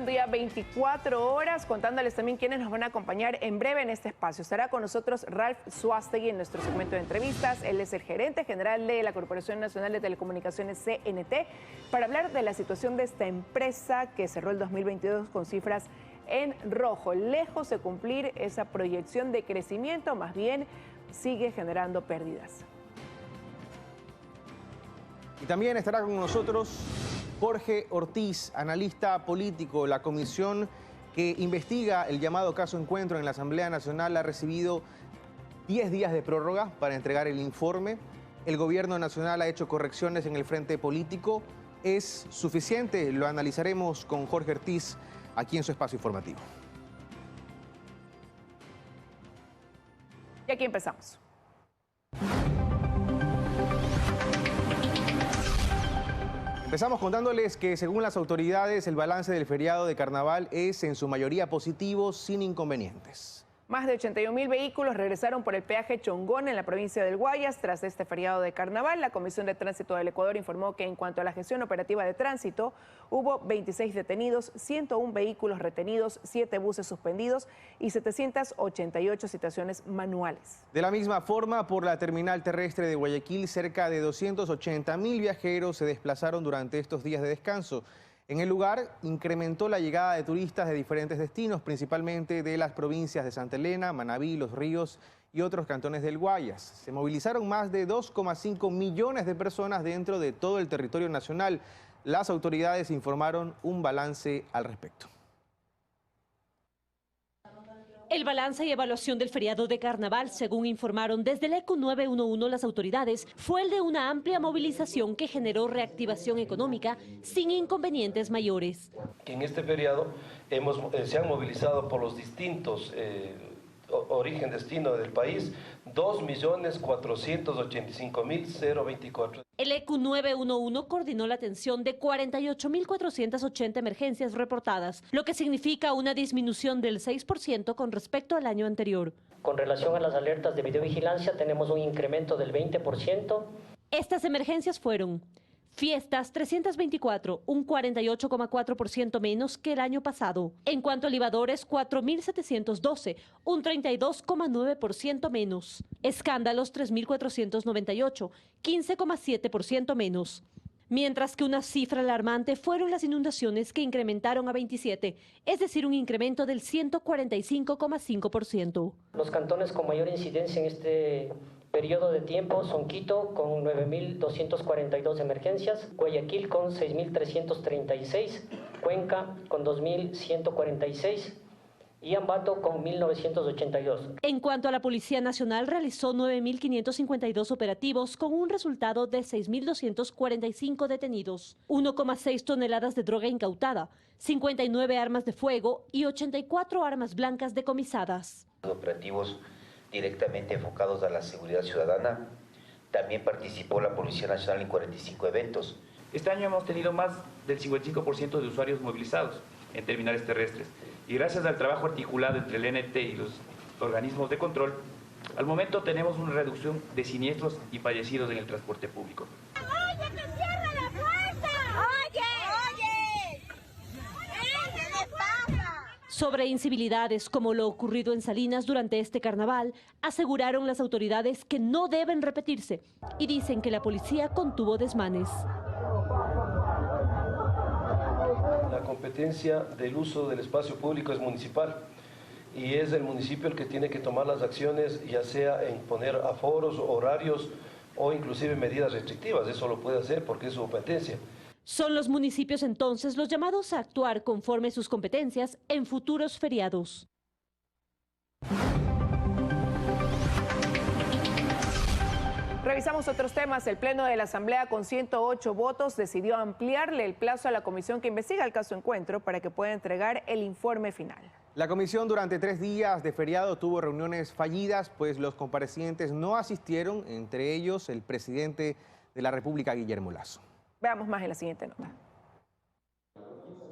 Ya 24 horas, contándoles también quiénes nos van a acompañar en breve en este espacio. Estará con nosotros Ralph Suástegui en nuestro segmento de entrevistas. Él es el gerente general de la Corporación Nacional de Telecomunicaciones, CNT, para hablar de la situación de esta empresa que cerró el 2022 con cifras en rojo, lejos de cumplir esa proyección de crecimiento, más bien sigue generando pérdidas. Y también estará con nosotros Jorge Ortiz, analista político. La comisión que investiga el llamado caso Encuentro en la Asamblea Nacional ha recibido 10 días de prórroga para entregar el informe. El gobierno nacional ha hecho correcciones en el frente político. ¿Es suficiente? Lo analizaremos con Jorge Ortiz aquí en su espacio informativo. Y aquí empezamos. Empezamos contándoles que según las autoridades el balance del feriado de carnaval es en su mayoría positivo, sin inconvenientes. Más de 81.000 vehículos regresaron por el peaje Chongón en la provincia del Guayas tras este feriado de carnaval. La Comisión de Tránsito del Ecuador informó que en cuanto a la gestión operativa de tránsito, hubo 26 detenidos, 101 vehículos retenidos, 7 buses suspendidos y 788 citaciones manuales. De la misma forma, por la terminal terrestre de Guayaquil, cerca de 280.000 viajeros se desplazaron durante estos días de descanso. En el lugar incrementó la llegada de turistas de diferentes destinos, principalmente de las provincias de Santa Elena, Manabí, Los Ríos y otros cantones del Guayas. Se movilizaron más de 2,5 millones de personas dentro de todo el territorio nacional. Las autoridades informaron un balance al respecto. El balance y evaluación del feriado de carnaval, según informaron desde el ECU 911 las autoridades, fue el de una amplia movilización que generó reactivación económica sin inconvenientes mayores. En este feriado se han movilizado por los distintos origen-destino del país 2.485.024. El ECU 911 coordinó la atención de 48.480 emergencias reportadas, lo que significa una disminución del 6% con respecto al año anterior. Con relación a las alertas de videovigilancia tenemos un incremento del 20%. Estas emergencias fueron: fiestas 324, un 48,4% menos que el año pasado. En cuanto a libadores, 4.712, un 32,9% menos. Escándalos 3.498, 15,7% menos. Mientras que una cifra alarmante fueron las inundaciones que incrementaron a 27, es decir, un incremento del 145,5%. Los cantones con mayor incidencia en este periodo de tiempo son Quito con 9.242 emergencias, Guayaquil con 6.336, Cuenca con 2.146 y Ambato con 1.982. En cuanto a la Policía Nacional, realizó 9.552 operativos con un resultado de 6.245 detenidos, 1,6 toneladas de droga incautada, 59 armas de fuego y 84 armas blancas decomisadas. Operativos directamente enfocados a la seguridad ciudadana. También participó la Policía Nacional en 45 eventos. Este año hemos tenido más del 55% de usuarios movilizados en terminales terrestres. Y gracias al trabajo articulado entre el NT y los organismos de control, al momento tenemos una reducción de siniestros y fallecidos en el transporte público. ¡Oye, que cierra la puerta! ¡Oye! ¿Qué le pasa? Sobre incivilidades como lo ocurrido en Salinas durante este carnaval, aseguraron las autoridades que no deben repetirse y dicen que la policía contuvo desmanes. La competencia del uso del espacio público es municipal y es el municipio el que tiene que tomar las acciones, ya sea en poner aforos, horarios o inclusive medidas restrictivas. Eso lo puede hacer porque es su competencia. Son los municipios entonces los llamados a actuar conforme sus competencias en futuros feriados. Revisamos otros temas. El Pleno de la Asamblea, con 108 votos, decidió ampliarle el plazo a la comisión que investiga el caso Encuentro para que pueda entregar el informe final. La comisión durante 3 días de feriado tuvo reuniones fallidas, pues los comparecientes no asistieron, entre ellos el presidente de la República, Guillermo Lasso. Veamos más en la siguiente nota.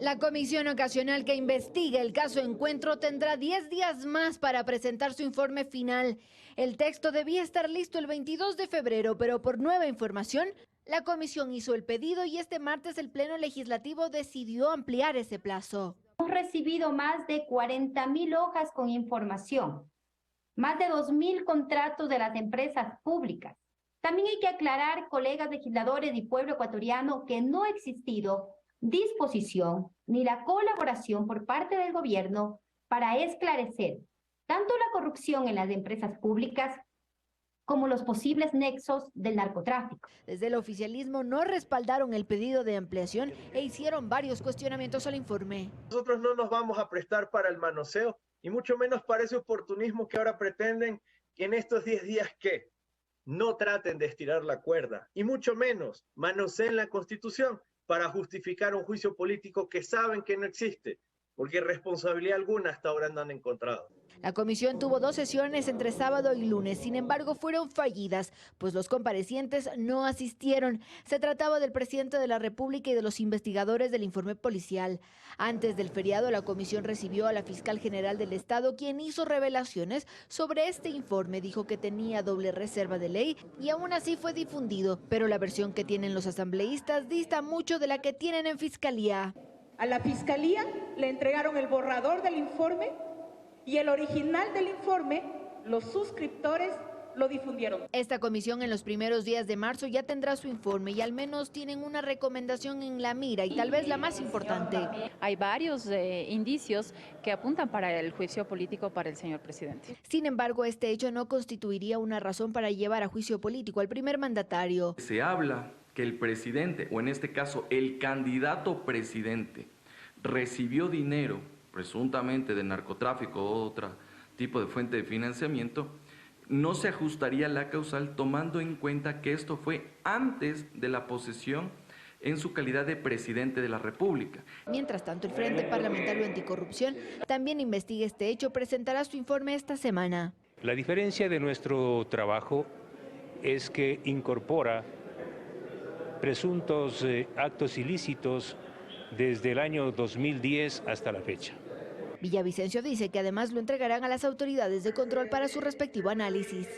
La comisión ocasional que investiga el caso Encuentro tendrá 10 días más para presentar su informe final. El texto debía estar listo el 22 de febrero, pero por nueva información, la comisión hizo el pedido y este martes el Pleno Legislativo decidió ampliar ese plazo. recibido más de 40.000 hojas con información, más de 2.000 contratos de las empresas públicas. También hay que aclarar, colegas legisladores y pueblo ecuatoriano, que no ha existido disposición ni la colaboración por parte del gobierno para esclarecer tanto la corrupción en las empresas públicas como los posibles nexos del narcotráfico. Desde el oficialismo no respaldaron el pedido de ampliación e hicieron varios cuestionamientos al informe. Nosotros no nos vamos a prestar para el manoseo y mucho menos para ese oportunismo que ahora pretenden que en estos 10 días que no traten de estirar la cuerda y mucho menos manoseen la Constitución para justificar un juicio político que saben que no existe, porque responsabilidad alguna hasta ahora no han encontrado. La comisión tuvo 2 sesiones entre sábado y lunes, sin embargo fueron fallidas, pues los comparecientes no asistieron. Se trataba del presidente de la República y de los investigadores del informe policial. Antes del feriado, la comisión recibió a la fiscal general del Estado, quien hizo revelaciones sobre este informe. Dijo que tenía doble reserva de ley y aún así fue difundido, pero la versión que tienen los asambleístas dista mucho de la que tienen en Fiscalía. A la Fiscalía le entregaron el borrador del informe y el original del informe, los suscriptores lo difundieron. Esta comisión en los primeros días de marzo ya tendrá su informe y al menos tienen una recomendación en la mira y tal vez la más importante. Hay varios indicios que apuntan para el juicio político para el señor presidente. Sin embargo, este hecho no constituiría una razón para llevar a juicio político al primer mandatario. Se habla que el presidente, o en este caso el candidato presidente, recibió dinero presuntamente de narcotráfico o otro tipo de fuente de financiamiento, no se ajustaría la causal tomando en cuenta que esto fue antes de la posesión en su calidad de presidente de la República. Mientras tanto, el Frente Parlamentario Anticorrupción también investiga este hecho, presentará su informe esta semana. La diferencia de nuestro trabajo es que incorpora presuntos actos ilícitos desde el año 2010 hasta la fecha. Villavicencio dice que además lo entregarán a las autoridades de control para su respectivo análisis.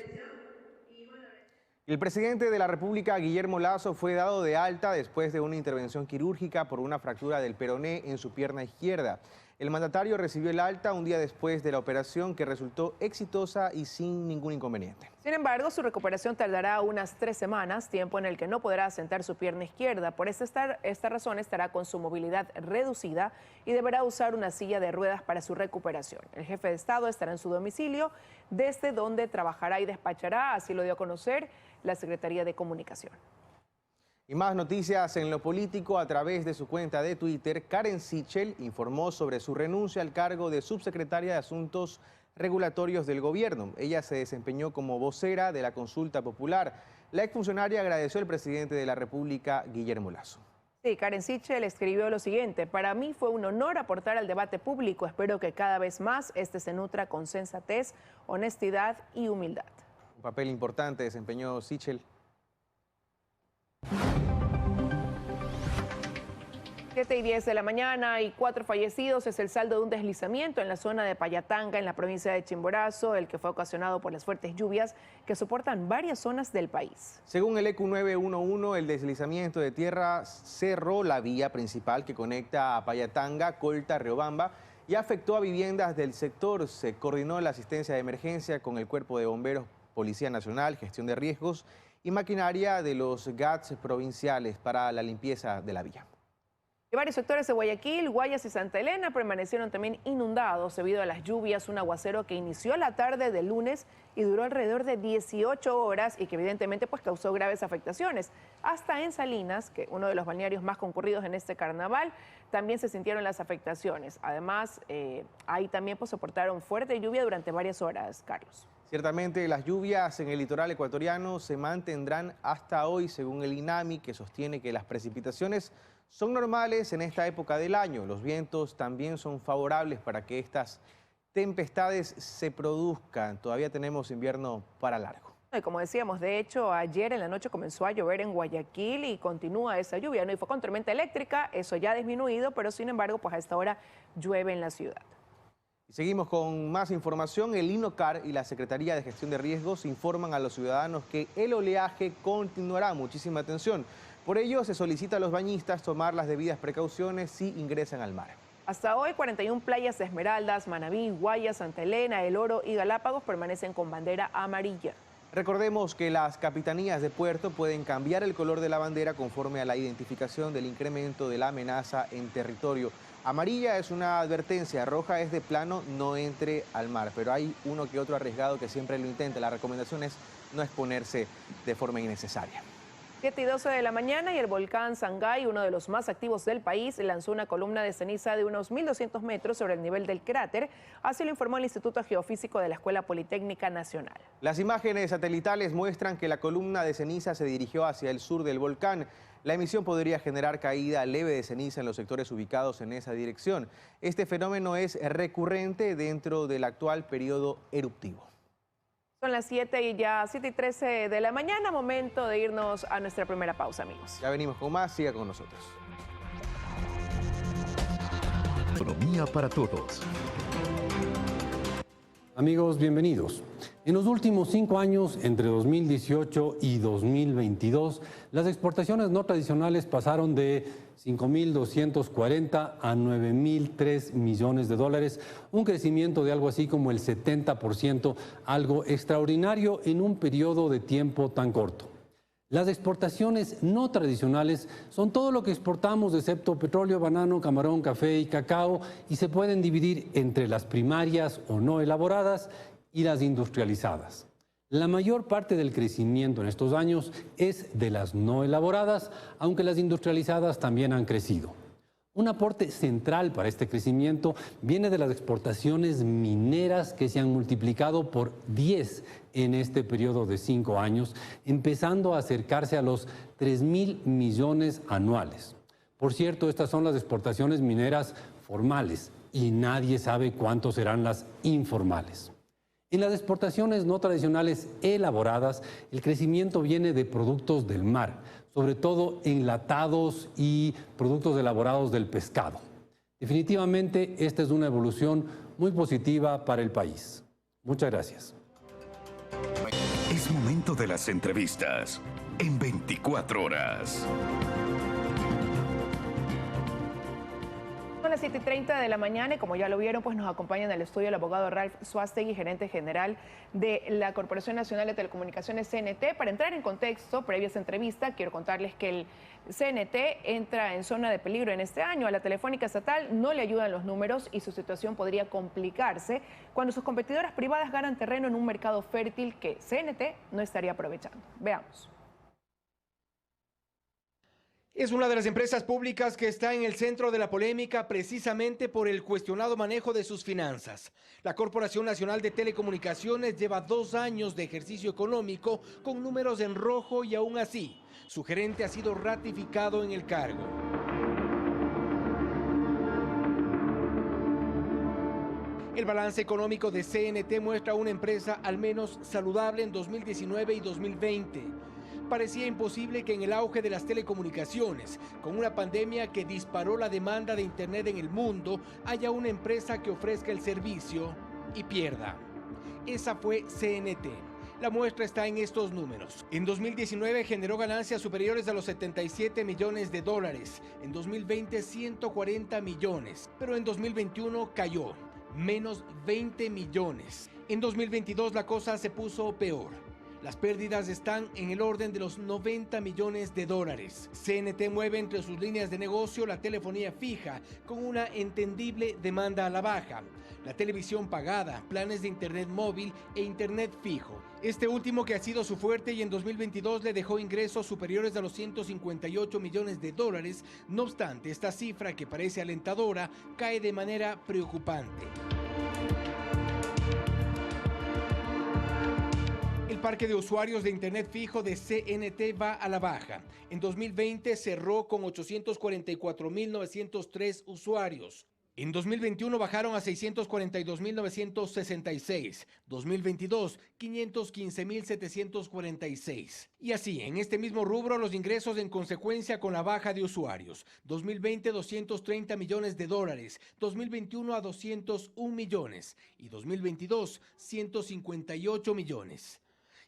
El presidente de la República, Guillermo Lasso, fue dado de alta después de una intervención quirúrgica por una fractura del peroné en su pierna izquierda. El mandatario recibió el alta un día después de la operación, que resultó exitosa y sin ningún inconveniente. Sin embargo, su recuperación tardará unas 3 semanas, tiempo en el que no podrá asentar su pierna izquierda. Por esta razón estará con su movilidad reducida y deberá usar una silla de ruedas para su recuperación. El jefe de Estado estará en su domicilio, desde donde trabajará y despachará, así lo dio a conocer la Secretaría de Comunicación. Y más noticias en lo político. A través de su cuenta de Twitter, Karen Sichel informó sobre su renuncia al cargo de subsecretaria de Asuntos Regulatorios del Gobierno. Ella se desempeñó como vocera de la consulta popular. La exfuncionaria agradeció al presidente de la República, Guillermo Lasso. Sí, Karen Sichel escribió lo siguiente: para mí fue un honor aportar al debate público. Espero que cada vez más este se nutra con sensatez, honestidad y humildad. Un papel importante desempeñó Sichel. 7:10 de la mañana y 4 fallecidos es el saldo de un deslizamiento en la zona de Payatanga, en la provincia de Chimborazo, el que fue ocasionado por las fuertes lluvias que soportan varias zonas del país. Según el ECU 911, el deslizamiento de tierra cerró la vía principal que conecta a Payatanga, Colta, Riobamba y afectó a viviendas del sector. Se coordinó la asistencia de emergencia con el Cuerpo de Bomberos, Policía Nacional, Gestión de Riesgos y maquinaria de los GATS provinciales para la limpieza de la vía. Y varios sectores de Guayaquil, Guayas y Santa Elena permanecieron también inundados debido a las lluvias, un aguacero que inició la tarde del lunes y duró alrededor de 18 horas y que evidentemente causó graves afectaciones. Hasta en Salinas, que uno de los balnearios más concurridos en este carnaval, también se sintieron las afectaciones. Además, ahí también soportaron fuerte lluvia durante varias horas, Carlos. Ciertamente las lluvias en el litoral ecuatoriano se mantendrán hasta hoy, según el INAMI, que sostiene que las precipitaciones son normales en esta época del año. Los vientos también son favorables para que estas tempestades se produzcan. Todavía tenemos invierno para largo. Y como decíamos, de hecho, ayer en la noche comenzó a llover en Guayaquil y continúa esa lluvia, ¿no? Y fue con tormenta eléctrica, eso ya ha disminuido, pero sin embargo, a esta hora llueve en la ciudad. Seguimos con más información. El INOCAR y la Secretaría de Gestión de Riesgos informan a los ciudadanos que el oleaje continuará. Muchísima atención. Por ello, se solicita a los bañistas tomar las debidas precauciones si ingresan al mar. Hasta hoy, 41 playas de Esmeraldas, Manabí, Guayas, Santa Elena, El Oro y Galápagos permanecen con bandera amarilla. Recordemos que las capitanías de puerto pueden cambiar el color de la bandera conforme a la identificación del incremento de la amenaza en territorio. Amarilla es una advertencia, roja es de plano no entre al mar, pero hay uno que otro arriesgado que siempre lo intenta. La recomendación es no exponerse de forma innecesaria. 7:12 de la mañana y el volcán Sangay, uno de los más activos del país, lanzó una columna de ceniza de unos 1.200 metros sobre el nivel del cráter. Así lo informó el Instituto Geofísico de la Escuela Politécnica Nacional. Las imágenes satelitales muestran que la columna de ceniza se dirigió hacia el sur del volcán. La emisión podría generar caída leve de ceniza en los sectores ubicados en esa dirección. Este fenómeno es recurrente dentro del actual periodo eruptivo. Son las 7:13 de la mañana, momento de irnos a nuestra primera pausa, amigos. Ya venimos con más, siga con nosotros. Economía para todos. Amigos, bienvenidos. En los últimos 5 años, entre 2018 y 2022, las exportaciones no tradicionales pasaron de 5.240 a 9.003 millones de dólares, un crecimiento de algo así como el 70%, algo extraordinario en un periodo de tiempo tan corto. Las exportaciones no tradicionales son todo lo que exportamos excepto petróleo, banano, camarón, café y cacao y se pueden dividir entre las primarias o no elaboradas y las industrializadas. La mayor parte del crecimiento en estos años es de las no elaboradas, aunque las industrializadas también han crecido. Un aporte central para este crecimiento viene de las exportaciones mineras que se han multiplicado por 10 en este periodo de 5 años, empezando a acercarse a los 3.000 millones anuales. Por cierto, estas son las exportaciones mineras formales y nadie sabe cuánto serán las informales. En las exportaciones no tradicionales elaboradas, el crecimiento viene de productos del mar, sobre todo enlatados y productos elaborados del pescado. Definitivamente, esta es una evolución muy positiva para el país. Muchas gracias. Es momento de las entrevistas en 24 horas. Son las 7:30 de la mañana y como ya lo vieron, pues nos acompaña en el estudio el abogado Ralph Suástegui, gerente general de la Corporación Nacional de Telecomunicaciones CNT. Para entrar en contexto, previa a esta entrevista, quiero contarles que el CNT entra en zona de peligro en este año. A la Telefónica Estatal no le ayudan los números y su situación podría complicarse cuando sus competidoras privadas ganan terreno en un mercado fértil que CNT no estaría aprovechando. Veamos. Es una de las empresas públicas que está en el centro de la polémica precisamente por el cuestionado manejo de sus finanzas. La Corporación Nacional de Telecomunicaciones lleva 2 años de ejercicio económico con números en rojo y aún así, su gerente ha sido ratificado en el cargo. El balance económico de CNT muestra una empresa al menos saludable en 2019 y 2020. Parecía imposible que en el auge de las telecomunicaciones, con una pandemia que disparó la demanda de Internet en el mundo, haya una empresa que ofrezca el servicio y pierda. Esa fue CNT. La muestra está en estos números. En 2019 generó ganancias superiores a los 77 millones de dólares. En 2020, 140 millones. Pero en 2021 cayó, menos 20 millones. En 2022 la cosa se puso peor. Las pérdidas están en el orden de los 90 millones de dólares. CNT mueve entre sus líneas de negocio la telefonía fija, con una entendible demanda a la baja, la televisión pagada, planes de internet móvil e internet fijo. Este último que ha sido su fuerte y en 2022 le dejó ingresos superiores a los 158 millones de dólares. No obstante, esta cifra, que parece alentadora, cae de manera preocupante. El parque de usuarios de Internet fijo de CNT va a la baja. En 2020 cerró con 844.903 usuarios. En 2021 bajaron a 642.966. 2022, 515.746. Y así, en este mismo rubro, los ingresos en consecuencia con la baja de usuarios. 2020, 230 millones de dólares. 2021 a 201 millones. Y 2022, 158 millones.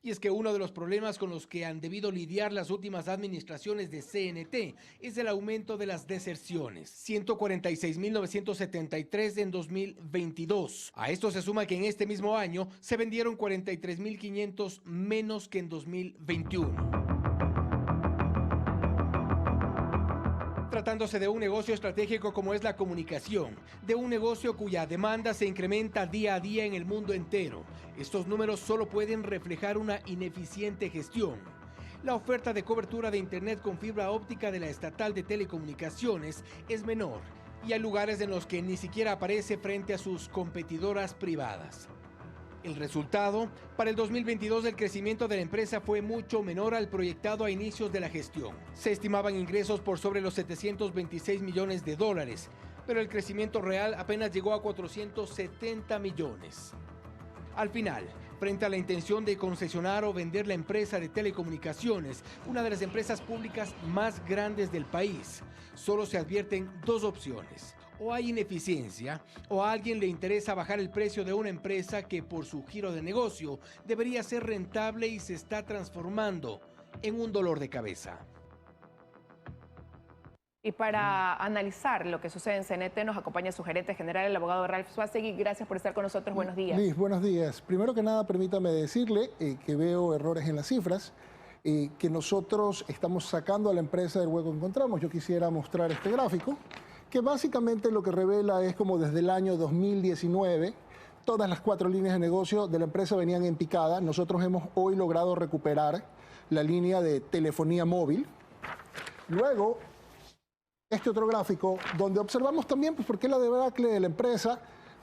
Y es que uno de los problemas con los que han debido lidiar las últimas administraciones de CNT es el aumento de las deserciones, 146.973 en 2022. A esto se suma que en este mismo año se vendieron 43.500 menos que en 2021. Tratándose de un negocio estratégico como es la comunicación, de un negocio cuya demanda se incrementa día a día en el mundo entero, estos números solo pueden reflejar una ineficiente gestión. La oferta de cobertura de Internet con fibra óptica de la estatal de telecomunicaciones es menor y hay lugares en los que ni siquiera aparece frente a sus competidoras privadas. El resultado, para el 2022 el crecimiento de la empresa fue mucho menor al proyectado a inicios de la gestión. Se estimaban ingresos por sobre los 726 millones de dólares, pero el crecimiento real apenas llegó a 470 millones. Al final, frente a la intención de concesionar o vender la empresa de telecomunicaciones, una de las empresas públicas más grandes del país, solo se advierten dos opciones. O hay ineficiencia, o a alguien le interesa bajar el precio de una empresa que por su giro de negocio debería ser rentable y se está transformando en un dolor de cabeza. Y para analizar lo que sucede en CNT nos acompaña su gerente general, el abogado Ralph Suástegui. Gracias por estar con nosotros. Buenos días. Liz, buenos días. Primero que nada, permítame decirle que veo errores en las cifras, que nosotros estamos sacando a la empresa del hueco que encontramos. Yo quisiera mostrar este gráfico, que básicamente lo que revela es como desde el año 2019, todas las 4 líneas de negocio de la empresa venían en picada. Nosotros hemos hoy logrado recuperar la línea de telefonía móvil. Luego, este otro gráfico, donde observamos también por qué la debacle de la empresa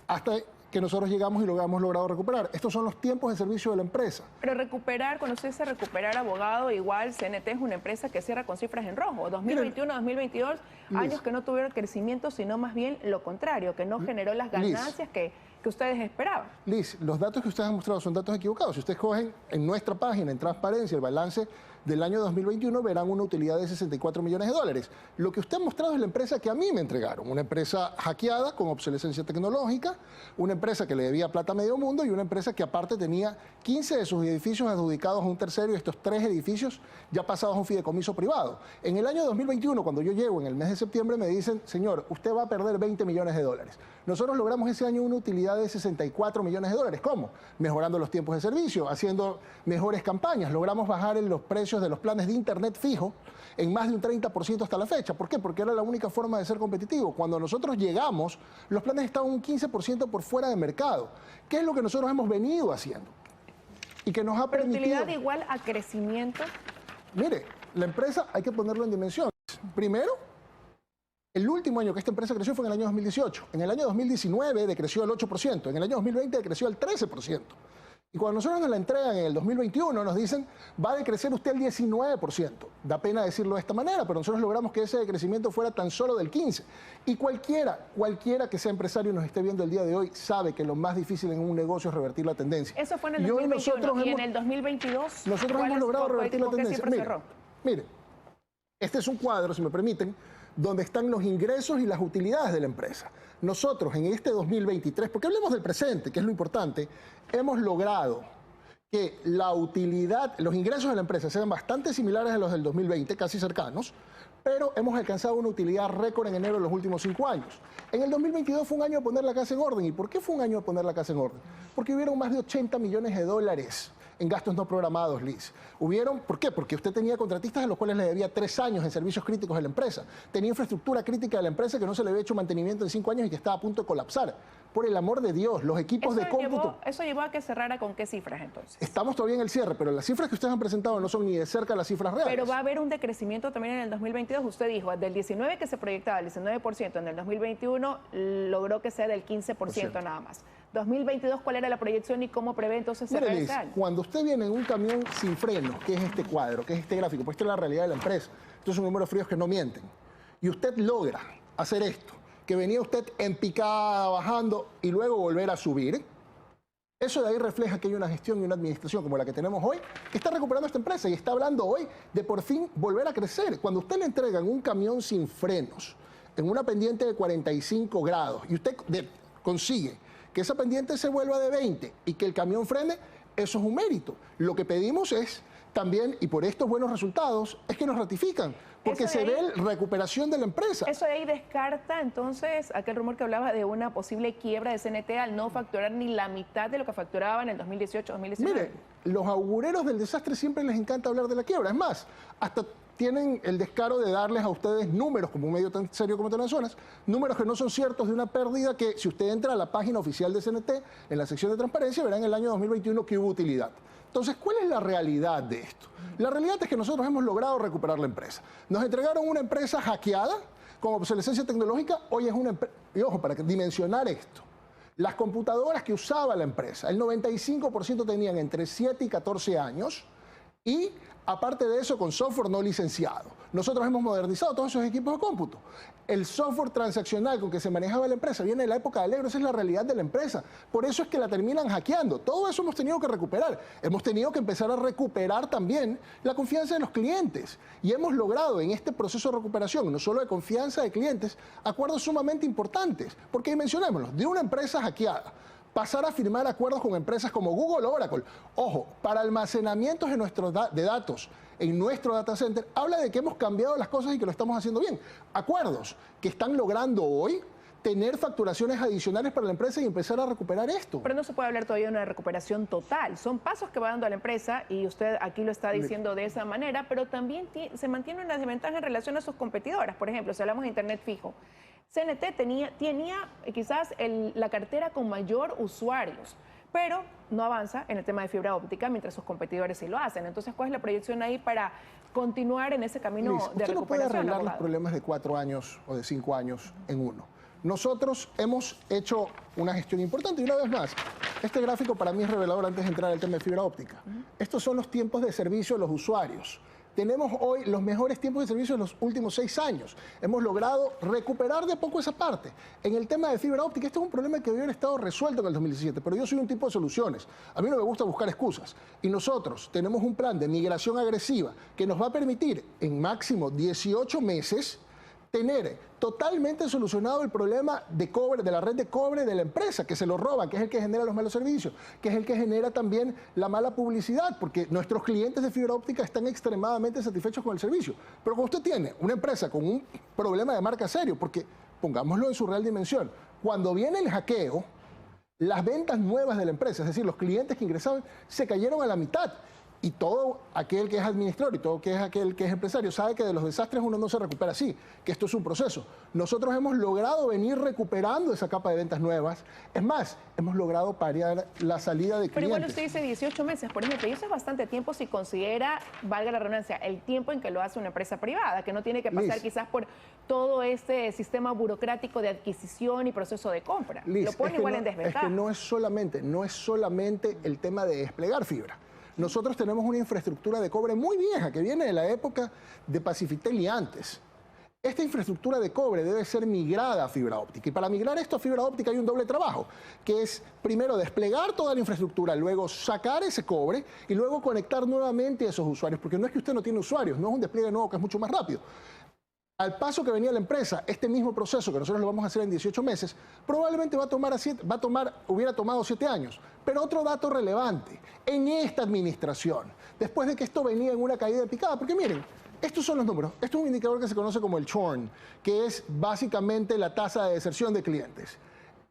hasta que nosotros llegamos y lo hemos logrado recuperar. Estos son los tiempos de servicio de la empresa. Pero recuperar, cuando usted dice recuperar, abogado, igual CNT es una empresa que cierra con cifras en rojo. 2021, 2022, años que no tuvieron crecimiento, sino más bien lo contrario, que no generó las ganancias que ustedes esperaban. Liz, los datos que ustedes han mostrado son datos equivocados. Si ustedes cogen en nuestra página, en transparencia, el balance del año 2021, verán una utilidad de 64 millones de dólares. Lo que usted ha mostrado es la empresa que a mí me entregaron, una empresa hackeada con obsolescencia tecnológica, una empresa que le debía plata a medio mundo y una empresa que aparte tenía 15 de sus edificios adjudicados a un tercero y estos 3 edificios ya pasados a un fideicomiso privado. En el año 2021, cuando yo llego en el mes de septiembre, me dicen, señor, usted va a perder 20 millones de dólares. Nosotros logramos ese año una utilidad de 64 millones de dólares. ¿Cómo? Mejorando los tiempos de servicio, haciendo mejores campañas. Logramos bajar en los precios de los planes de Internet fijo en más de un 30% hasta la fecha. ¿Por qué? Porque era la única forma de ser competitivo. Cuando nosotros llegamos, los planes estaban un 15% por fuera de mercado. ¿Qué es lo que nosotros hemos venido haciendo? Y que nos ha permitido... ¿Utilidad igual a crecimiento? Mire, la empresa hay que ponerlo en dimensiones. Primero, el último año que esta empresa creció fue en el año 2018. En el año 2019 decreció el 8%. En el año 2020 decreció el 13%. Y cuando nosotros nos la entregan en el 2021, nos dicen, va a decrecer usted el 19%. Da pena decirlo de esta manera, pero nosotros logramos que ese decrecimiento fuera tan solo del 15%. Y cualquiera que sea empresario y nos esté viendo el día de hoy, sabe que lo más difícil en un negocio es revertir la tendencia. Eso fue en el 2021. ¿Y en el 2022? Nosotros hemos logrado revertir la tendencia. Mire, este es un cuadro, si me permiten, donde están los ingresos y las utilidades de la empresa. Nosotros en este 2023, porque hablemos del presente, que es lo importante, hemos logrado que la utilidad, los ingresos de la empresa sean bastante similares a los del 2020, casi cercanos, pero hemos alcanzado una utilidad récord en enero de los últimos 5 años. En el 2022 fue un año de poner la casa en orden. ¿Y por qué fue un año de poner la casa en orden? Porque hubieron más de 80 millones de dólares en gastos no programados, Liz. ¿Por qué? Porque usted tenía contratistas a los cuales le debía 3 años en servicios críticos de la empresa. Tenía infraestructura crítica de la empresa que no se le había hecho mantenimiento en 5 años y que estaba a punto de colapsar. Por el amor de Dios, los equipos de cómputo... ¿Eso llevó a que cerrara con qué cifras entonces? Estamos todavía en el cierre, pero las cifras que ustedes han presentado no son ni de cerca las cifras reales. Pero va a haber un decrecimiento también en el 2022. Usted dijo, del 19% que se proyectaba, el 19%, en el 2021 logró que sea del 15% nada más. 2022, ¿cuál era la proyección y cómo prevé entonces cerrar este año? Cuando usted viene en un camión sin frenos, que es este cuadro, que es este gráfico, pues esta es la realidad de la empresa, estos son números fríos que no mienten, y usted logra hacer esto, que venía usted en picada bajando y luego volver a subir, eso de ahí refleja que hay una gestión y una administración como la que tenemos hoy, que está recuperando esta empresa y está hablando hoy de por fin volver a crecer. Cuando usted le entregan un camión sin frenos, en una pendiente de 45 grados, y usted consigue que esa pendiente se vuelva de 20 y que el camión frene, eso es un mérito. Lo que pedimos es también, y por estos buenos resultados, es que nos ratifican, porque se ve recuperación de la empresa. Eso de ahí descarta entonces aquel rumor que hablaba de una posible quiebra de CNT al no facturar ni la mitad de lo que facturaba en el 2018-2019. Mire, los augureros del desastre siempre les encanta hablar de la quiebra. Es más, hasta tienen el descaro de darles a ustedes números, como un medio tan serio como Telenaciones, números que no son ciertos de una pérdida que, si usted entra a la página oficial de CNT, en la sección de transparencia, verá en el año 2021 que hubo utilidad. Entonces, ¿cuál es la realidad de esto? La realidad es que nosotros hemos logrado recuperar la empresa. Nos entregaron una empresa hackeada, con obsolescencia tecnológica. Hoy es una empresa, y ojo, para dimensionar esto, las computadoras que usaba la empresa, el 95% tenían entre 7 y 14 años, y aparte de eso, con software no licenciado. Nosotros hemos modernizado todos esos equipos de cómputo. El software transaccional con que se manejaba la empresa viene de la época de Allegro, esa es la realidad de la empresa. Por eso es que la terminan hackeando. Todo eso hemos tenido que recuperar. Hemos tenido que empezar a recuperar también la confianza de los clientes. Y hemos logrado en este proceso de recuperación, no solo de confianza de clientes, acuerdos sumamente importantes. Porque mencionémoslo, de una empresa hackeada, pasar a firmar acuerdos con empresas como Google o Oracle. Ojo, para almacenamientos de datos en nuestro data center, habla de que hemos cambiado las cosas y que lo estamos haciendo bien. Acuerdos que están logrando hoy tener facturaciones adicionales para la empresa y empezar a recuperar esto. Pero no se puede hablar todavía de una recuperación total. Son pasos que va dando a la empresa y usted aquí lo está diciendo de esa manera, pero también se mantiene una desventaja en relación a sus competidoras. Por ejemplo, si hablamos de Internet fijo, CNT tenía quizás la cartera con mayor usuarios, pero no avanza en el tema de fibra óptica mientras sus competidores sí lo hacen. Entonces, ¿cuál es la proyección ahí para continuar en ese camino Luis, de recuperación? Usted no puede arreglar los problemas de 4 años o de 5 años en uno. Nosotros hemos hecho una gestión importante y una vez más, este gráfico para mí es revelador antes de entrar al tema de fibra óptica. Estos son los tiempos de servicio de los usuarios. Tenemos hoy los mejores tiempos de servicio de los últimos 6 años. Hemos logrado recuperar de poco esa parte. En el tema de fibra óptica, este es un problema que debió haber estado resuelto en el 2017, pero yo soy un tipo de soluciones. A mí no me gusta buscar excusas. Y nosotros tenemos un plan de migración agresiva que nos va a permitir en máximo 18 meses tener totalmente solucionado el problema de cobre, de la red de cobre de la empresa, que se lo roban, que es el que genera los malos servicios, que es el que genera también la mala publicidad, porque nuestros clientes de fibra óptica están extremadamente satisfechos con el servicio. Pero cuando usted tiene una empresa con un problema de marca serio, porque pongámoslo en su real dimensión, cuando viene el hackeo, las ventas nuevas de la empresa, es decir, los clientes que ingresaban, se cayeron a la mitad. Y todo aquel que es administrador y todo aquel que es empresario sabe que de los desastres uno no se recupera así, que esto es un proceso. Nosotros hemos logrado venir recuperando esa capa de ventas nuevas. Es más, hemos logrado paliar la salida de clientes. Pero igual usted dice 18 meses, por ejemplo, y eso es bastante tiempo si considera, valga la redundancia, el tiempo en que lo hace una empresa privada, que no tiene que pasar Liz, quizás por todo este sistema burocrático de adquisición y proceso de compra. Liz, lo pone igual en desventaja. Es que no es solamente el tema de desplegar fibra. Nosotros tenemos una infraestructura de cobre muy vieja que viene de la época de Pacifitel y antes. Esta infraestructura de cobre debe ser migrada a fibra óptica. Y para migrar esto a fibra óptica hay un doble trabajo, que es primero desplegar toda la infraestructura, luego sacar ese cobre y luego conectar nuevamente a esos usuarios. Porque no es que usted no tiene usuarios, no es un despliegue nuevo que es mucho más rápido. Al paso que venía la empresa, este mismo proceso que nosotros lo vamos a hacer en 18 meses, probablemente hubiera tomado 7 años. Pero otro dato relevante, en esta administración, después de que esto venía en una caída de picada, porque miren, estos son los números, esto es un indicador que se conoce como el churn, que es básicamente la tasa de deserción de clientes.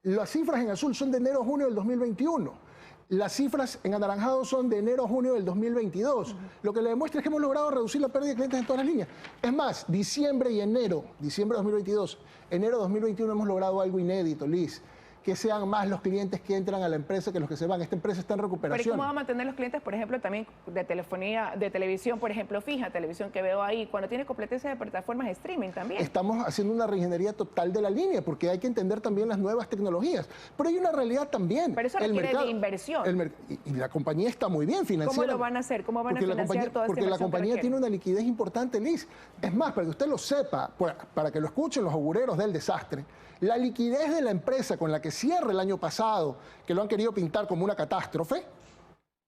Las cifras en azul son de enero a junio del 2021. Las cifras en anaranjado son de enero a junio del 2022. Lo que le demuestra es que hemos logrado reducir la pérdida de clientes en todas las líneas. Es más, diciembre y enero, diciembre de 2022, enero de 2021 hemos logrado algo inédito, Liz. Que sean más los clientes que entran a la empresa que los que se van. Esta empresa está en recuperación. Pero ¿y cómo va a mantener los clientes, por ejemplo, también de telefonía, de televisión, por ejemplo, fija, televisión que veo ahí, cuando tiene competencia de plataformas de streaming también? Estamos haciendo una reingeniería total de la línea, porque hay que entender también las nuevas tecnologías. Pero hay una realidad también. Pero eso requiere de inversión. Y la compañía está muy bien financiera. ¿Cómo lo van a hacer? ¿Cómo van a financiar toda esta inversión? Porque la compañía tiene una liquidez importante, Liz. Es más, para que usted lo sepa, para que lo escuchen los augureros del desastre, la liquidez de la empresa con la que cierra el año pasado, que lo han querido pintar como una catástrofe,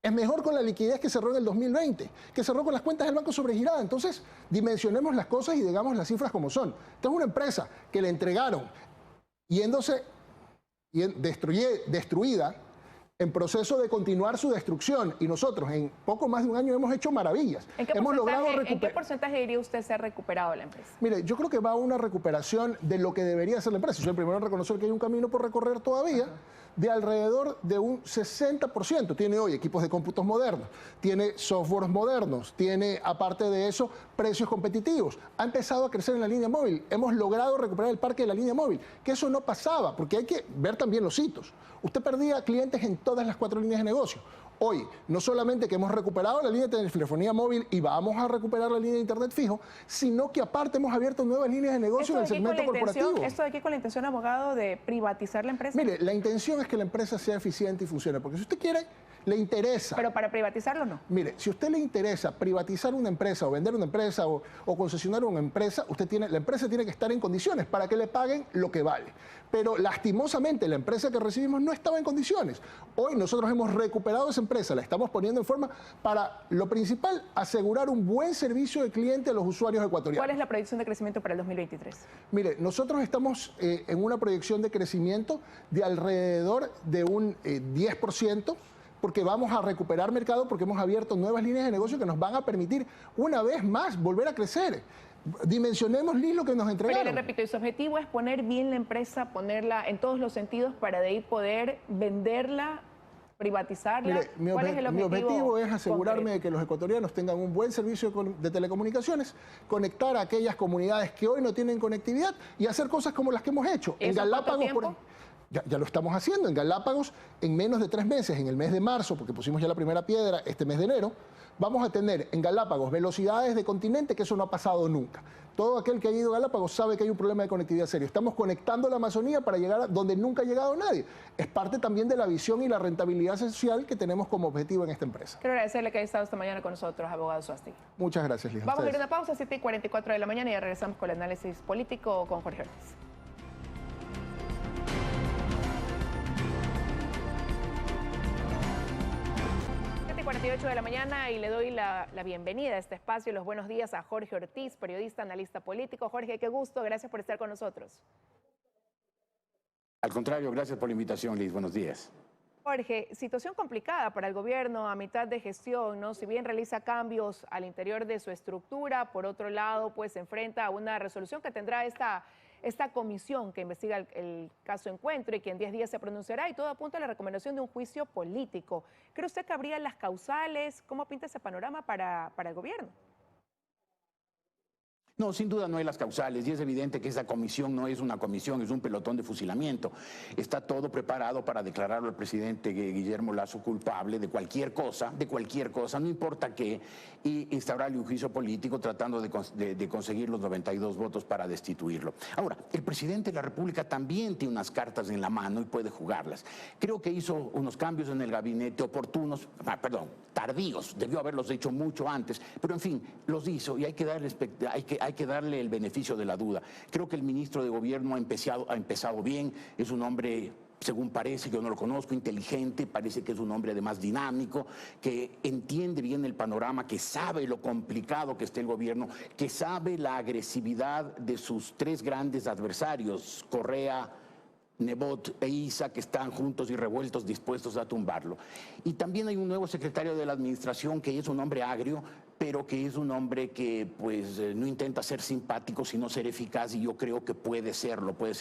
es mejor con la liquidez que cerró en el 2020, que cerró con las cuentas del banco sobregiradas. Entonces, dimensionemos las cosas y digamos las cifras como son. Esta es una empresa que le entregaron destruida en proceso de continuar su destrucción, y nosotros en poco más de un año hemos hecho maravillas. ¿En qué porcentaje diría usted se ha recuperado la empresa? Mire, yo creo que va a una recuperación de lo que debería ser la empresa. Yo soy el primero en reconocer que hay un camino por recorrer todavía, de alrededor de un 60%. Tiene hoy equipos de cómputos modernos, tiene softwares modernos, tiene, aparte de eso, precios competitivos. Ha empezado a crecer en la línea móvil. Hemos logrado recuperar el parque de la línea móvil, que eso no pasaba, porque hay que ver también los hitos. Usted perdía clientes en todas las 4 líneas de negocio. Hoy, no solamente que hemos recuperado la línea de telefonía móvil y vamos a recuperar la línea de internet fijo, sino que aparte hemos abierto nuevas líneas de negocio en el segmento corporativo. ¿Esto de aquí con la intención, abogado, de privatizar la empresa? Mire, la intención es que la empresa sea eficiente y funcione, porque si usted quiere, le interesa. Pero para privatizarlo no. Mire, si a usted le interesa privatizar una empresa o vender una empresa o concesionar una empresa, la empresa tiene que estar en condiciones para que le paguen lo que vale. Pero lastimosamente la empresa que recibimos no estaba en condiciones. Hoy nosotros hemos recuperado esa empresa, la estamos poniendo en forma para, lo principal, asegurar un buen servicio de cliente a los usuarios ecuatorianos. ¿Cuál es la proyección de crecimiento para el 2023? Mire, nosotros estamos en una proyección de crecimiento de alrededor de un 10%, porque vamos a recuperar mercado, porque hemos abierto nuevas líneas de negocio que nos van a permitir una vez más volver a crecer. Dimensionemos lo que nos entregaron. Pero le repito, y su objetivo es poner bien la empresa, ponerla en todos los sentidos para de ahí poder venderla, privatizarla. Mire, mi objetivo es asegurarme de que los ecuatorianos tengan un buen servicio de telecomunicaciones, conectar a aquellas comunidades que hoy no tienen conectividad y hacer cosas como las que hemos hecho. En Galápagos, ya lo estamos haciendo. En Galápagos, en menos de 3 meses, en el mes de marzo, porque pusimos ya la primera piedra este mes de enero, vamos a tener en Galápagos velocidades de continente, que eso no ha pasado nunca. Todo aquel que ha ido a Galápagos sabe que hay un problema de conectividad serio. Estamos conectando la Amazonía para llegar a donde nunca ha llegado nadie. Es parte también de la visión y la rentabilidad social que tenemos como objetivo en esta empresa. Quiero agradecerle que haya estado esta mañana con nosotros, abogado Suástegui. Muchas gracias, Lija. Vamos a ir a una pausa, 7:44 de la mañana, y ya regresamos con el análisis político con Jorge Ortiz. 7:48 de la mañana, y le doy la bienvenida a este espacio y los buenos días a Jorge Ortiz, periodista, analista político. Jorge, qué gusto, gracias por estar con nosotros. Al contrario, gracias por la invitación, Liz. Buenos días. Jorge, situación complicada para el gobierno a mitad de gestión, ¿no? Si bien realiza cambios al interior de su estructura, por otro lado, pues se enfrenta a una resolución que tendrá esta comisión que investiga el caso Encuentro y que en 10 días se pronunciará, y todo apunta a la recomendación de un juicio político. ¿Cree usted que habría las causales? ¿Cómo pinta ese panorama para el gobierno? No, sin duda no hay las causales, y es evidente que esa comisión no es una comisión, es un pelotón de fusilamiento. Está todo preparado para declararlo al presidente Guillermo Lasso culpable de cualquier cosa, no importa qué, y instaurarle un juicio político tratando de conseguir los 92 votos para destituirlo. Ahora, el presidente de la República también tiene unas cartas en la mano y puede jugarlas. Creo que hizo unos cambios en el gabinete oportunos, tardíos, debió haberlos hecho mucho antes, pero en fin, los hizo, y hay que darle el beneficio de la duda. Creo que el ministro de Gobierno ha empezado bien, es un hombre, según parece, yo no lo conozco, inteligente, parece que es un hombre además dinámico, que entiende bien el panorama, que sabe lo complicado que está el gobierno, que sabe la agresividad de sus 3 grandes adversarios, Correa, Nebot e Issa, que están juntos y revueltos, dispuestos a tumbarlo. Y también hay un nuevo secretario de la administración que es un hombre agrio, pero que es un hombre que pues no intenta ser simpático, sino ser eficaz, y yo creo que puede ser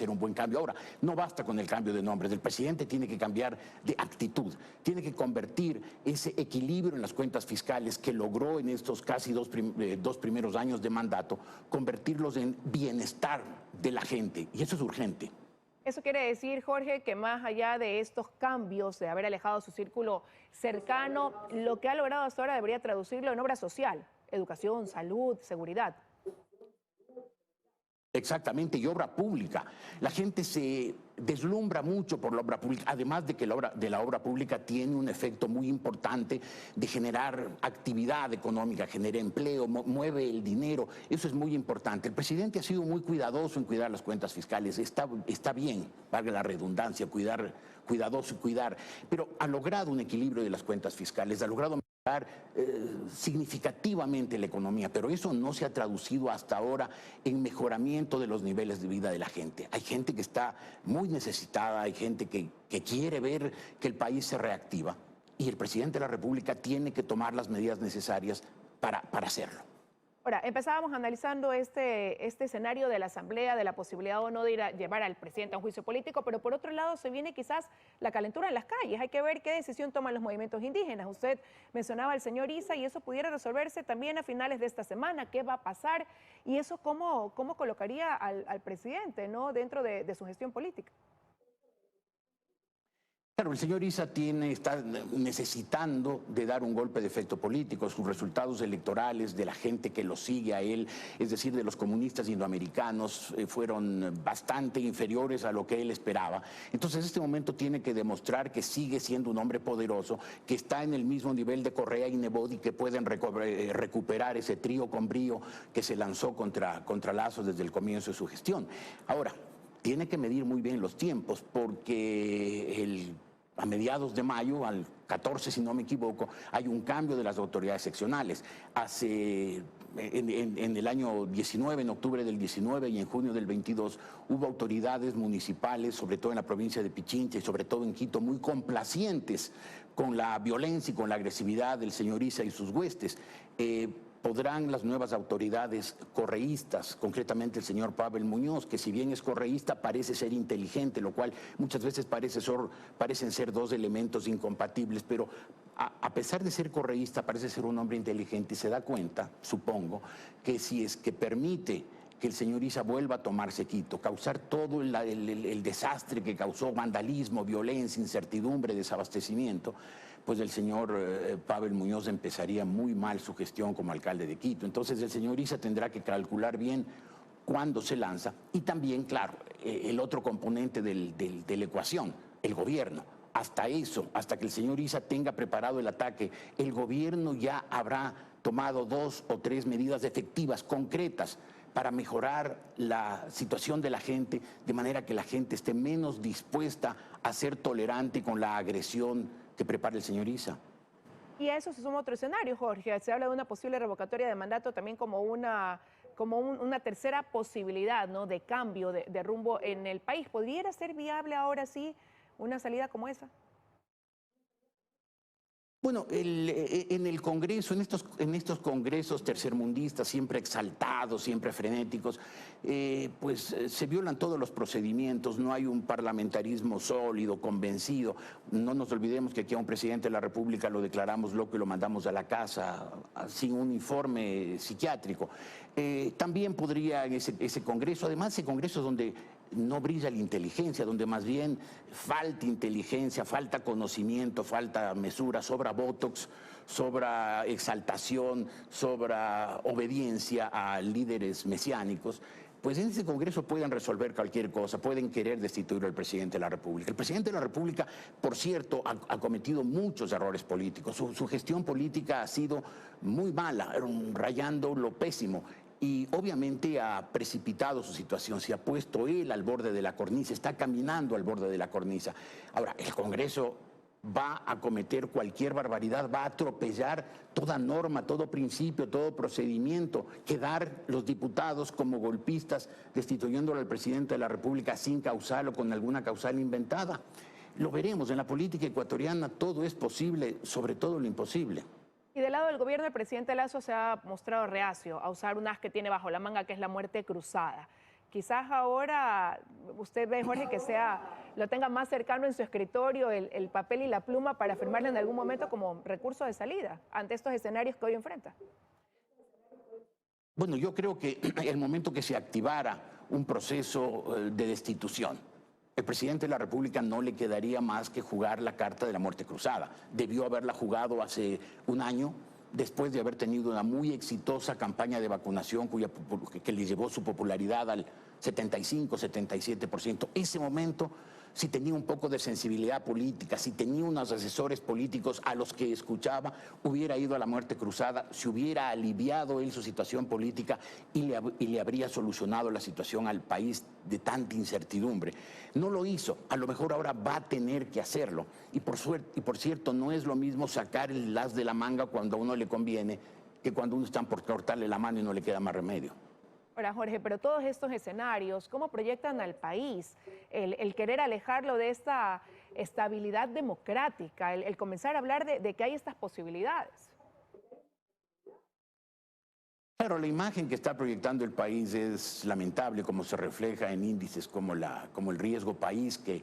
un buen cambio. Ahora, no basta con el cambio de nombres, el presidente tiene que cambiar de actitud, tiene que convertir ese equilibrio en las cuentas fiscales que logró en estos casi dos primeros años de mandato, convertirlos en bienestar de la gente, y eso es urgente. Eso quiere decir, Jorge, que más allá de estos cambios, de haber alejado su círculo cercano, lo que ha logrado hasta ahora debería traducirlo en obra social, educación, salud, seguridad. Exactamente, y obra pública. La gente se deslumbra mucho por la obra pública, además de que la obra pública tiene un efecto muy importante de generar actividad económica, genera empleo, mueve el dinero. Eso es muy importante. El presidente ha sido muy cuidadoso en cuidar las cuentas fiscales. Está bien, valga la redundancia, cuidadoso y cuidar, pero ha logrado un equilibrio de las cuentas fiscales, ha logrado significativamente la economía, pero eso no se ha traducido hasta ahora en mejoramiento de los niveles de vida de la gente. Hay gente que está muy necesitada, hay gente que quiere ver que el país se reactiva y el presidente de la República tiene que tomar las medidas necesarias para hacerlo. Ahora, empezábamos analizando este escenario de la Asamblea, de la posibilidad o no de llevar al presidente a un juicio político, pero por otro lado se viene quizás la calentura en las calles. Hay que ver qué decisión toman los movimientos indígenas. Usted mencionaba al señor Issa y eso pudiera resolverse también a finales de esta semana. ¿Qué va a pasar? Y eso cómo colocaría al presidente, ¿no?, dentro de su gestión política. Claro, el señor Issa está necesitando de dar un golpe de efecto político. Sus resultados electorales de la gente que lo sigue a él, es decir, de los comunistas indoamericanos, fueron bastante inferiores a lo que él esperaba. Entonces, en este momento tiene que demostrar que sigue siendo un hombre poderoso, que está en el mismo nivel de Correa y Nebot y que pueden recuperar ese trío con brío que se lanzó contra Lasso desde el comienzo de su gestión. Ahora, tiene que medir muy bien los tiempos porque a mediados de mayo, al 14 si no me equivoco, hay un cambio de las autoridades seccionales. En el año 19, en octubre del 19 y en junio del 22, hubo autoridades municipales, sobre todo en la provincia de Pichincha y sobre todo en Quito, muy complacientes con la violencia y con la agresividad del señor Issa y sus huestes. ¿Podrán las nuevas autoridades correístas, concretamente el señor Pavel Muñoz, que si bien es correísta parece ser inteligente, lo cual muchas veces parecen ser dos elementos incompatibles, pero a pesar de ser correísta parece ser un hombre inteligente y se da cuenta, supongo, que si es que permite que el señor Issa vuelva a tomarse Quito, causar todo el desastre que causó, vandalismo, violencia, incertidumbre, desabastecimiento, pues el señor Pavel Muñoz empezaría muy mal su gestión como alcalde de Quito. Entonces el señor Issa tendrá que calcular bien cuándo se lanza y también, claro, el otro componente de la ecuación, el gobierno. Hasta eso, hasta que el señor Issa tenga preparado el ataque, el gobierno ya habrá tomado 2 o 3 medidas efectivas, concretas, para mejorar la situación de la gente, de manera que la gente esté menos dispuesta a ser tolerante con la agresión que prepara el señor Issa. Y a eso se suma otro escenario, Jorge. Se habla de una posible revocatoria de mandato también como una tercera posibilidad, ¿no?, de cambio de rumbo en el país. ¿Podría ser viable ahora sí una salida como esa? Bueno, en el Congreso, en estos congresos tercermundistas, siempre exaltados, siempre frenéticos, pues se violan todos los procedimientos, no hay un parlamentarismo sólido, convencido. No nos olvidemos que aquí a un presidente de la República lo declaramos loco y lo mandamos a la casa sin un informe psiquiátrico. También podría en ese Congreso, además ese Congreso donde no brilla la inteligencia, donde más bien falta inteligencia, falta conocimiento, falta mesura, sobra botox, sobra exaltación, sobra obediencia a líderes mesiánicos, pues en ese Congreso pueden resolver cualquier cosa, pueden querer destituir al presidente de la República. El presidente de la República, por cierto, ha cometido muchos errores políticos. Su gestión política ha sido muy mala, rayando lo pésimo. Y obviamente ha precipitado su situación, se ha puesto él al borde de la cornisa, está caminando al borde de la cornisa. Ahora, el Congreso va a cometer cualquier barbaridad, va a atropellar toda norma, todo principio, todo procedimiento, quedar los diputados como golpistas destituyéndolo al presidente de la República sin causal o con alguna causal inventada. Lo veremos, en la política ecuatoriana todo es posible, sobre todo lo imposible. Y del lado del gobierno, el presidente Lasso se ha mostrado reacio a usar un as que tiene bajo la manga, que es la muerte cruzada. Quizás ahora usted ve, Jorge, que lo tenga más cercano en su escritorio el papel y la pluma para firmarle en algún momento como recurso de salida ante estos escenarios que hoy enfrenta. Bueno, yo creo que el momento que se activara un proceso de destitución, el presidente de la República no le quedaría más que jugar la carta de la muerte cruzada. Debió haberla jugado hace un año, después de haber tenido una muy exitosa campaña de vacunación que le llevó su popularidad al 75-77%. Ese momento si tenía un poco de sensibilidad política, si tenía unos asesores políticos a los que escuchaba, hubiera ido a la muerte cruzada, se hubiera aliviado él su situación política y le habría solucionado la situación al país de tanta incertidumbre. No lo hizo, a lo mejor ahora va a tener que hacerlo. Y por cierto, no es lo mismo sacar el as de la manga cuando a uno le conviene que cuando uno está por cortarle la mano y no le queda más remedio. Ahora, Jorge, pero todos estos escenarios, ¿cómo proyectan al país el querer alejarlo de esta estabilidad democrática, el comenzar a hablar de que hay estas posibilidades? Claro, la imagen que está proyectando el país es lamentable, como se refleja en índices como el riesgo país que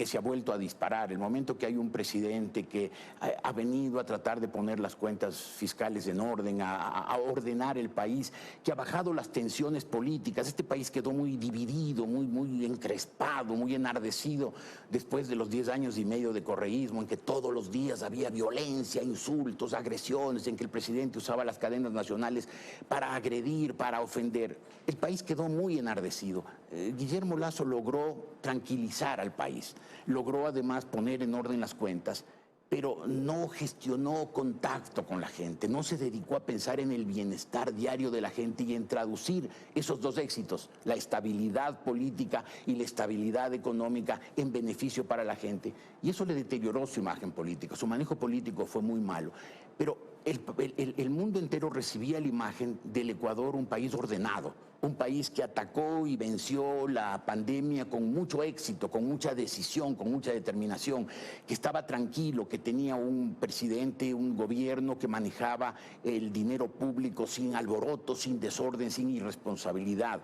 se ha vuelto a disparar. El momento que hay un presidente que ha venido a tratar de poner las cuentas fiscales en orden, a ordenar el país, que ha bajado las tensiones políticas. Este país quedó muy dividido, muy encrespado, muy enardecido después de los 10 años y medio de correísmo, en que todos los días había violencia, insultos, agresiones, en que el presidente usaba las cadenas nacionales para agredir, para ofender. El país quedó muy enardecido. Guillermo Lasso logró tranquilizar al país, logró además poner en orden las cuentas, pero no gestionó contacto con la gente, no se dedicó a pensar en el bienestar diario de la gente y en traducir esos dos éxitos, la estabilidad política y la estabilidad económica, en beneficio para la gente. Y eso le deterioró su imagen política, su manejo político fue muy malo. Pero el mundo entero recibía la imagen del Ecuador, un país ordenado, un país que atacó y venció la pandemia con mucho éxito, con mucha decisión, con mucha determinación, que estaba tranquilo, que tenía un presidente, un gobierno que manejaba el dinero público sin alboroto, sin desorden, sin irresponsabilidad.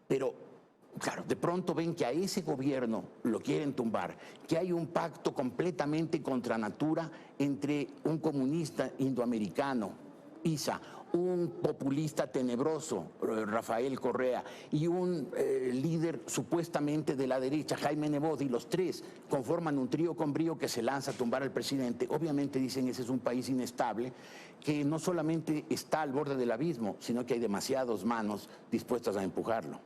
Pero claro, de pronto ven que a ese gobierno lo quieren tumbar, que hay un pacto completamente contra natura entre un comunista indoamericano, Issa, un populista tenebroso, Rafael Correa, y un líder supuestamente de la derecha, Jaime Nebot, y los tres conforman un trío con brío que se lanza a tumbar al presidente. Obviamente dicen ese es un país inestable, que no solamente está al borde del abismo, sino que hay demasiadas manos dispuestas a empujarlo.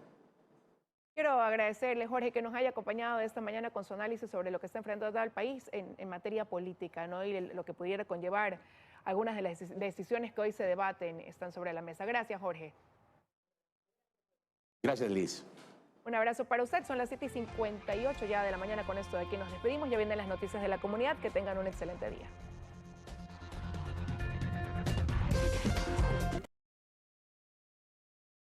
Quiero agradecerle, Jorge, que nos haya acompañado esta mañana con su análisis sobre lo que está enfrentando el país en materia política, ¿no? Y lo que pudiera conllevar algunas de las decisiones que hoy se debaten están sobre la mesa. Gracias, Jorge. Gracias, Liz. Un abrazo para usted. Son las 7:58 ya de la mañana. Con esto de aquí nos despedimos. Ya vienen las noticias de la comunidad. Que tengan un excelente día.